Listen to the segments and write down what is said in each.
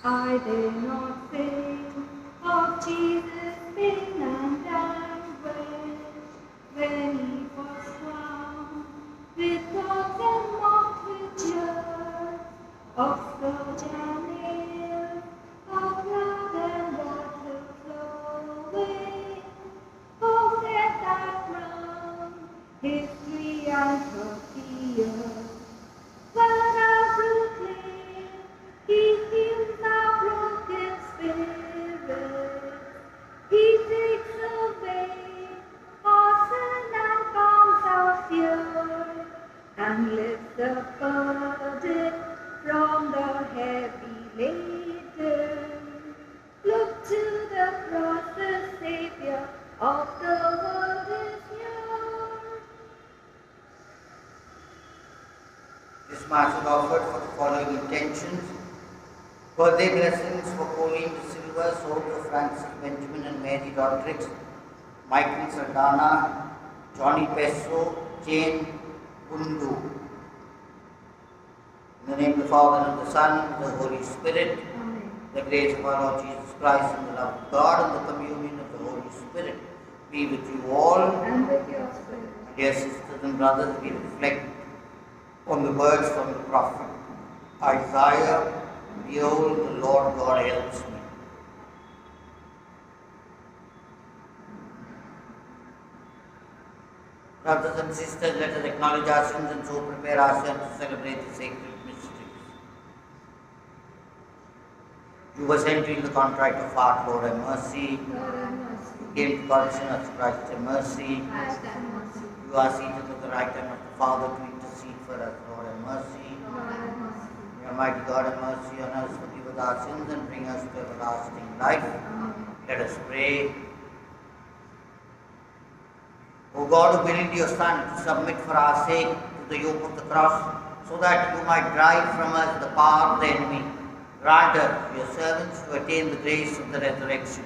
I dare not think of Jesus been and died when he was crowned with thorns and mocked with jeers of scourge and nails, of blood and water flowing. Oh, let that crown history and her fears. But I proclaim he heals our broken spirits. He takes away our sin and calms our fear, and lifts the burden from the heavy laden. Look to the cross, the Savior of the world is here. This Mass is offered for the following intentions: birthday blessings for Pauline De Silva, Soul of Francis Benjamin and Mary Rodrigues, Michael Sardana, Johnny Pesso, Jane Bundu. In the name of the Father, and of the Son, and of the Holy Spirit, Amen. the grace of our Lord Jesus Christ, and the love of God, and the communion of the Holy Spirit be with you all. And with your spirit. Dear sisters and brothers, we reflect on the words from the prophet Isaiah, "Behold, the Lord God helps me." Brothers and sisters, let us acknowledge our sins and so prepare ourselves to celebrate the sacred mysteries. You were sent in the contrite of heart, Lord, have mercy. Lord, have mercy. You came to God, sinners, Christ, have mercy. Christ, have mercy. You are seated at the right hand of the Father to intercede for us, Lord, have mercy. Lord, have mercy. May Almighty God have mercy on us, forgive us our sins, and bring us to everlasting life. Amen. Let us pray. O God, who willed your Son to submit for our sake to the yoke of the cross, so that you might drive from us the power of the enemy, grant us, your servants, to attain the grace of the resurrection.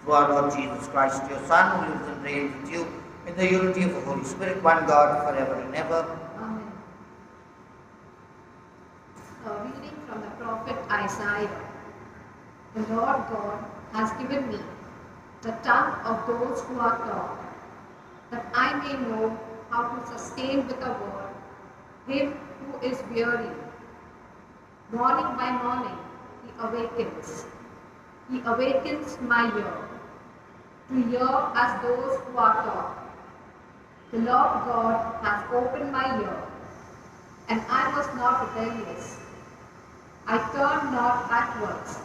Through our Lord Jesus Christ, your Son, who lives and reigns with you in the unity of the Holy Spirit, one God, forever and ever. Amen. A reading from the prophet Isaiah. The Lord God has given me the tongue of those who are taught, that I may know how to sustain with a word him who is weary. Morning by morning he awakens. He awakens my ear, to hear as those who are taught. The Lord God has opened my ear, and I was not rebellious. I turned not backwards.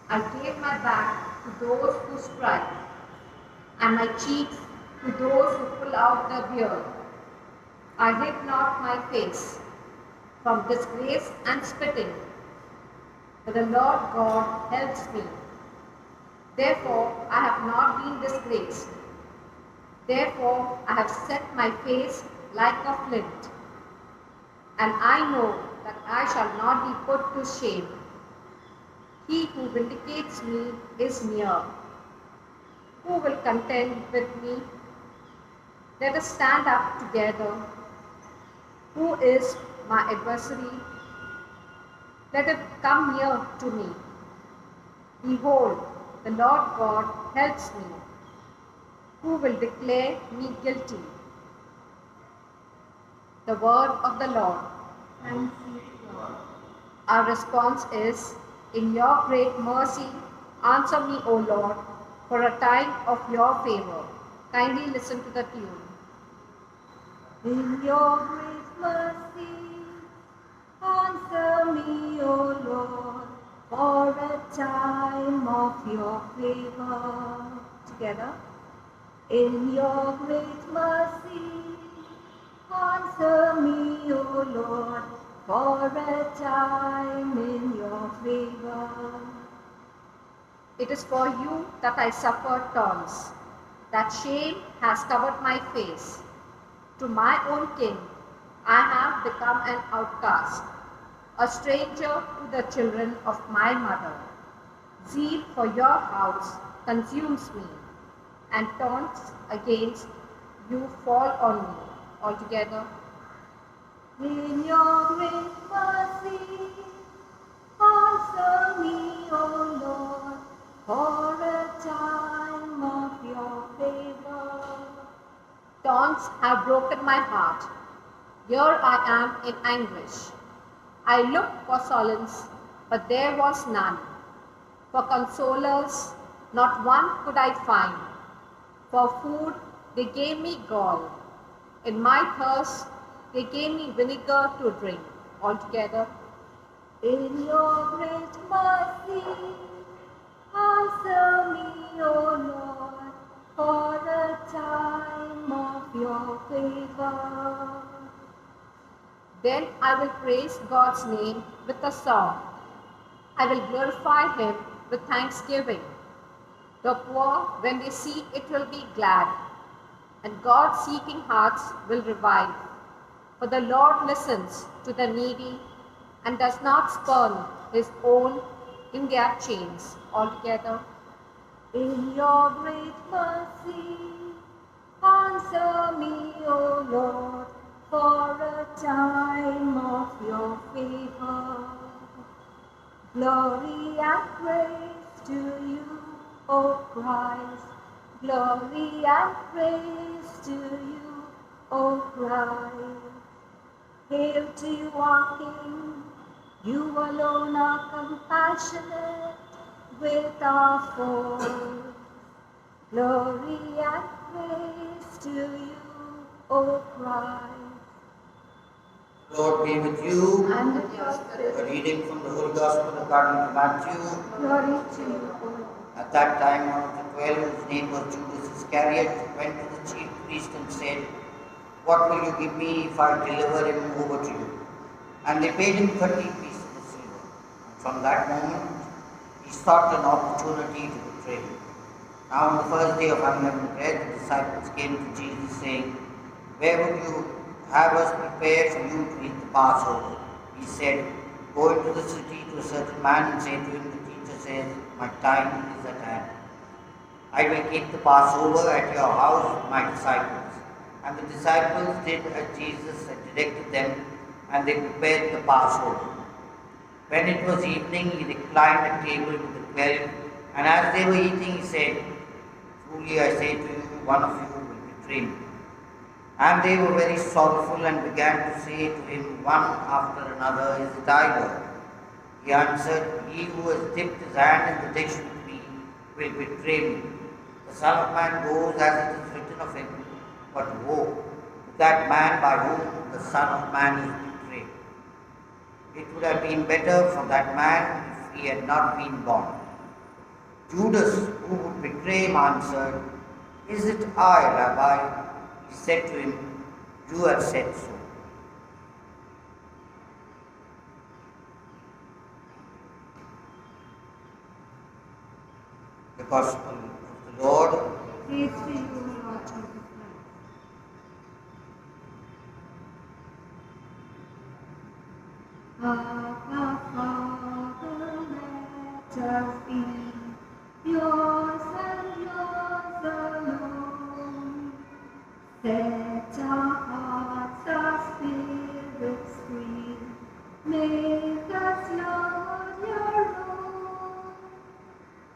I gave my back to those who strike, and my cheeks to those who pull out the beard. I hid not my face from disgrace and spitting, but the Lord God helps me. Therefore I have not been disgraced. Therefore I have set my face like a flint, and I know that I shall not be put to shame. He who vindicates me is near. Who will contend with me? Let us stand up together. Who is my adversary? Let him come near to me. Behold, the Lord God helps me. Who will declare me guilty? The word of the Lord. Thanks be to God. Our response is, in your great mercy, answer me, O Lord, for a time of your favor. Kindly listen to the tune. In your great mercy, answer me, O Lord, for a time of your favor. Together. In your great mercy, answer me, O Lord, for a time in your favor. It is for you that I suffer taunts, that shame has covered my face. To my own king, I have become an outcast, a stranger to the children of my mother. Zeal for your house consumes me, and taunts against you fall on me altogether. In your great mercy, answer me, hearts have broken my heart. Here I am in anguish. I looked for solace, but there was none. For consolers, not one could I find. For food, they gave me gall. In my thirst, they gave me vinegar to drink. Altogether, in your great mercy, answer me, O Lord, for the time of your favor. Then I will praise God's name with a song. I will glorify him with thanksgiving. The poor, when they see it, will be glad, and God-seeking hearts will revive. For the Lord listens to the needy and does not spurn his own in their chains. Altogether, in your great mercy, answer me, O Lord, for a time of your favor. Glory and praise to you, O Christ. Glory and praise to you, O Christ. Hail to you, our King. You alone are compassionate with our foes. Glory and praise to you, O Christ. Lord be with you. And with your A spirit. reading from the Holy Gospel according to Matthew. Glory to you, O Lord. At that time, one of the 12, whose name was Judas Iscariot, went to the chief priest and said, "What will you give me if I deliver him over to you?" And they paid him 30 pieces of silver. And from that moment, he sought an opportunity to betray him. Now, on the first day of unleavened bread, the disciples came to Jesus, saying, "Where would you have us prepare for you to eat the Passover?" He said, "Go into the city to a certain man and say to him, the teacher says, my time is at hand. I will keep the Passover at your house with my disciples." And the disciples did as Jesus had directed them, and they prepared the Passover. When it was evening, he reclined at table with the 12, and as they were eating, he said, "Truly I say to you, one of you will betray me." And they were very sorrowful and began to say to him one after another, "Is it I, Lord?" He answered, "He who has dipped his hand in the dish with me will betray me. The Son of Man goes as it is written of him, but woe to that man by whom the Son of Man is betrayed. It would have been better for that man if he had not been born." Judas, who would betray him, answered, "Is it I, Rabbi?" He said to him, "You have said so." The Gospel of the Lord. Praise to you, O Lord Jesus Christ. Our Father, let us be yours and yours alone. Set our hearts, our spirits free. Make us, Lord, your own.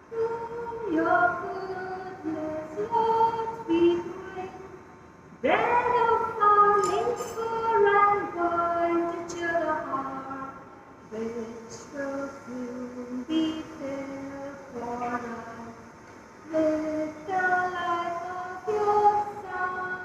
Through your goodness, Lord, we pray. Bread of our labor and wine to cheer the heart, which will soon be filled for us with the light of your Son.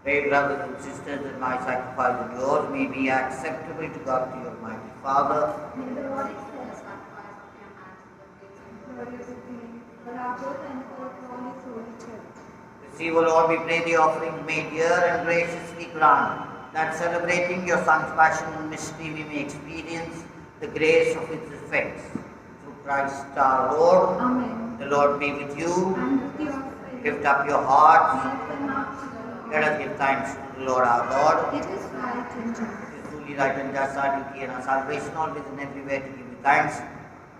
Pray, brothers and sisters, that my sacrifice and yours may be acceptable to God, the Almighty Father. May the Lord accept the sacrifice of your hands in the praise and glorious name, for our good and for all His holy church. Receive, O Lord, we pray, the offerings made here, and graciously grant that celebrating your Son's passion and mystery we may experience the grace of its effects. Through Christ our Lord. Amen. The Lord be with you. And with your spirit, Lift up your hearts. lift them up to the Let Lord. us give thanks to the Lord our God. It is right and just. It is truly right and just our duty and our salvation, always and everywhere to give you thanks.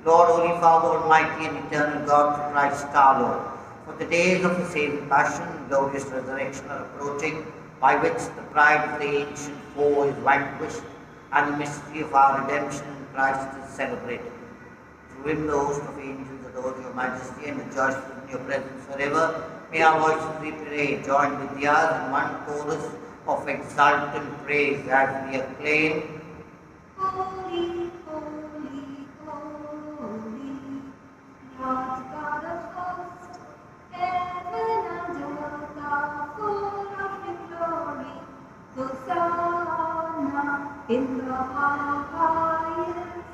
Lord, Holy Father, Almighty and eternal God, through Christ our Lord. For the days of the saving passion and glorious resurrection are approaching, by which the pride of the ancient foe is vanquished, and the mystery of our redemption in Christ is celebrated. Through him the host of angels adores your majesty and rejoices in your presence forever. May our voices, we pray, join with theirs in one chorus of exultant praise as we acclaim, Holy, holy, holy, Lord God of hosts, heaven and earth are full of your glory. Hosanna in the highest.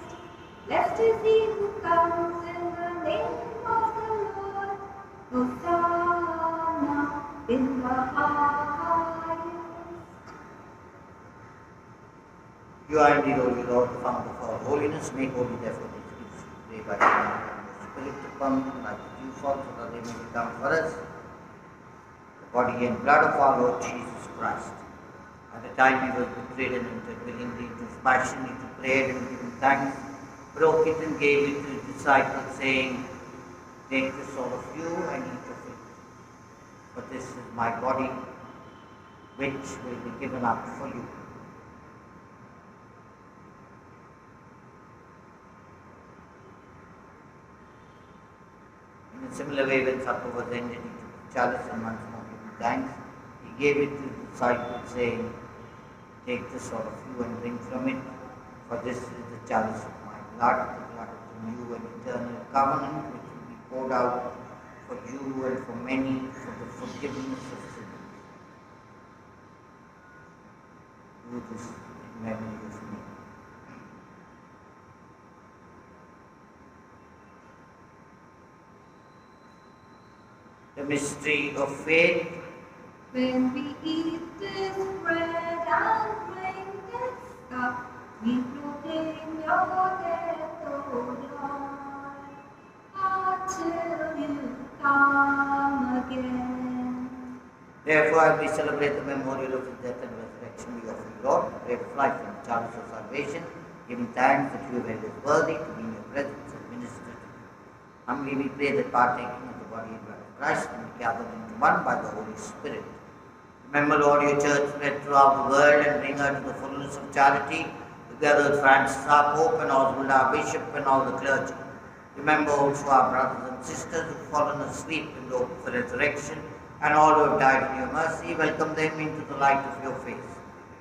Blessed is he who comes in the name of the Lord. Hosanna in the highest. You are indeed holy, Lord, the fount of all holiness. Make holy, therefore, these gifts, we pray by the power of the Spirit to come like the dew fall, so that they may become for us the body and blood of our Lord Jesus Christ. At the time he was betrayed and entered willingly into his passion, he took bread and giving thanks, broke it and gave it to his disciples, saying, Take this, all of you, and eat of it. For this is my body, which will be given up for you. In a similar way, when supper was ended, he took the chalice and once more giving thanks, he gave it to his disciples, saying, Take this, all of you, and drink from it, for this is the chalice of my blood, the blood of the new and eternal covenant, which will be poured out for you and for many for the forgiveness of sins. Do this in memory of me. The mystery of faith. When we eat this bread and drink this cup, we proclaim your death, O Lord, until you come again. Therefore, as we celebrate the memorial of his death and resurrection, we offer you, Lord, the bread of life and the chalice of salvation, giving thanks that you have made us worthy to be in your presence and minister to you. Humbly we pray that partaking of the body and blood of Christ and be gathered into one by the Holy Spirit. Remember, Lord, your church spread throughout the world and bring her to the fullness of charity, together with Francis our Pope and Oswald our Bishop and all the clergy. Remember also our brothers and sisters who have fallen asleep in the hope of the resurrection, and all who have died in your mercy. Welcome them into the light of your face.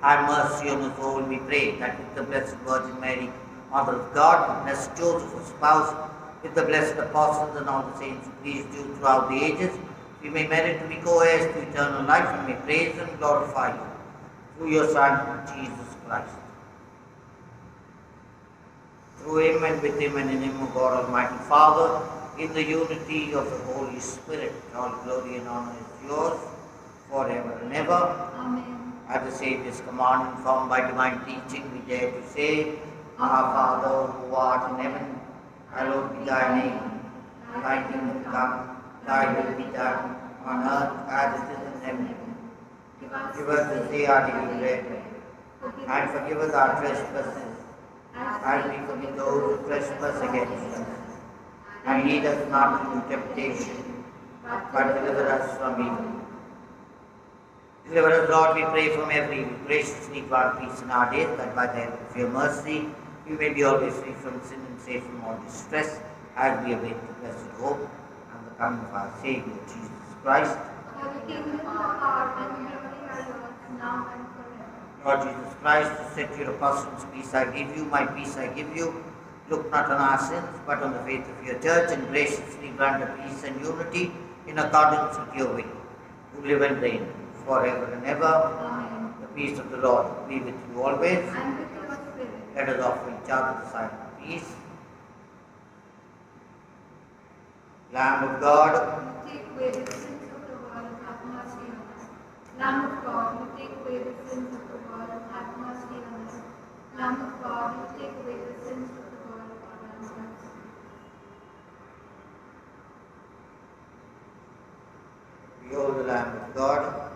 Have mercy on us all, we pray, that with the Blessed Virgin Mary, Mother of God, with Blessed Joseph, her spouse, with the blessed apostles and all the saints who pleased you throughout the ages, we may merit to be co-heirs to eternal life and may praise and glorify you through your Son, Jesus Christ. Through him and with him and in him, O God Almighty Father, in the unity of the Holy Spirit, all glory and honor is yours forever and ever. Amen. At the Saviour's command, informed by divine teaching, we dare to say, Our Father, who art in heaven, hallowed be thy name. Thy kingdom come, thy will be done, on earth as it is in heaven. Give us this day our daily bread, and forgive us our trespasses, as we forgive those who trespass against us. And lead us not into temptation, but deliver us from evil. Deliver us, Lord, we pray, from every evil. Graciously grant peace in our days, that by the help of your mercy we may be always free from sin and safe from all distress, as we await the blessed hope and the coming of our Saviour, Jesus Christ. For the kingdom, the power, and the glory are yours, now and forever. Lord Jesus Christ, who said to your apostles, Peace I give you, my peace I give you, look not on our sins, but on the faith of your church, and graciously grant her peace and unity in accordance with your will, who live and reign forever and ever. Amen. The peace of the Lord be with you always. And with your spirit. Let us offer each other the sign of peace. Lamb of God, You take away the sins of the world, have mercy on us. Lamb of God, you take away the sins of the world, have mercy on us. Lamb of God, you take away the sins of the world, have mercy. behold the Lamb of God.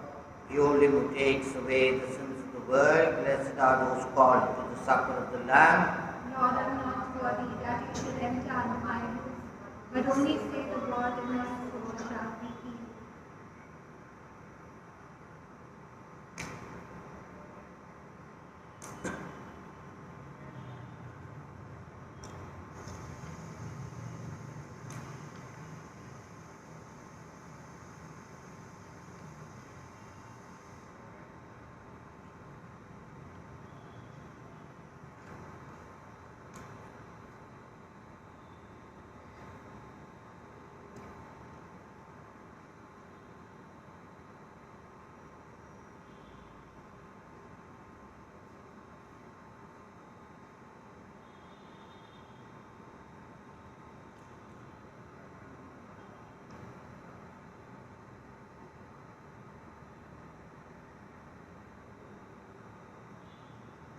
Behold him who takes away the sins of the world. Blessed are those called to the supper of the Lamb. Lord, I am not worthy that you should enter under my roof, but only say the word and my soul shall be healed.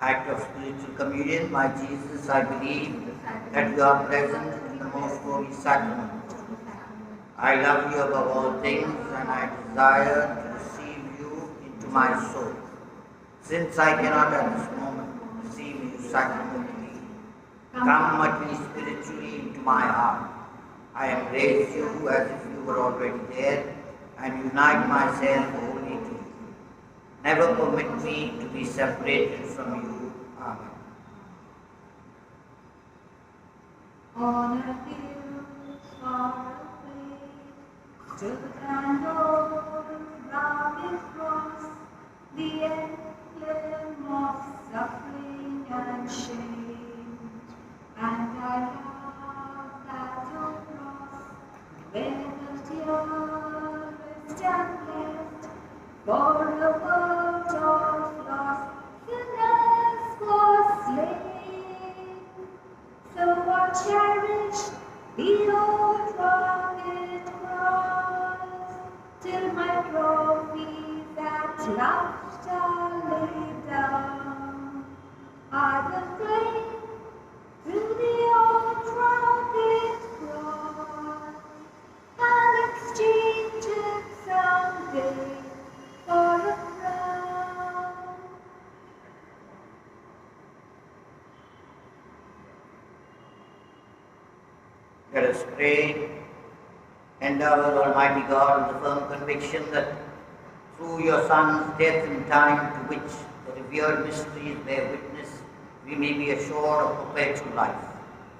act of spiritual communion. My Jesus, I believe that you are present in the most holy sacrament. I love you above all things, and I desire to receive you into my soul. Since I cannot at this moment receive you sacramentally, come at least spiritually into my heart. I embrace you as if you were already there, and unite myself wholly to you. Never permit me to be separated from you. Amen. On a hill far away stood an old rugged cross, the emblem of suffering and shame. And I love that old cross, where the dearest and blessed, for a world of lost sinners was slain. So I cherish the old rugged cross, till my trophies at last are laid down. I will cling to the old rugged cross, and exchange it someday for a crown. Let us pray. Endow Almighty God with the firm conviction that through your Son's death and time to which the revered mysteries bear witness, we may be assured of perpetual life.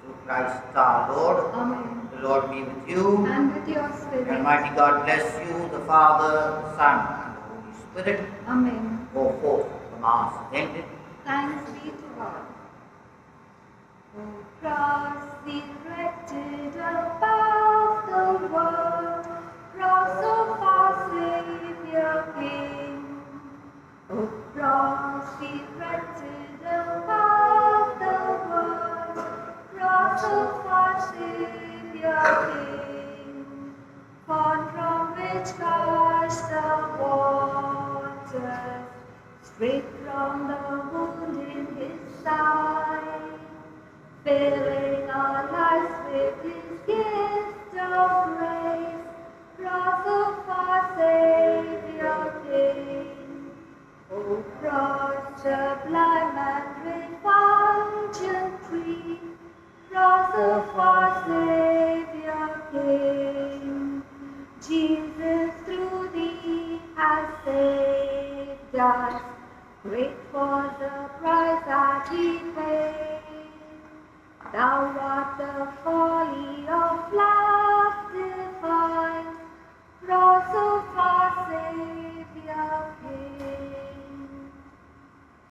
Through Christ our Lord. Amen. The Lord be with you. And with your spirit. Almighty God bless you, the Father, the Son, and the Holy Spirit. Amen. Go forth, the Mass is ended. Thanks be to God. O cross erected above the world, cross of our Savior King. O cross erected above the world, cross of our Savior King. Far from which gush the waters, straight from the wound in his side, filling our lives with his gift of grace, cross of our Savior King. O cross sublime and refulgent tree, cross of our Savior King. Jesus through thee has saved us, great was the price that he paid. Thou art the folly of life.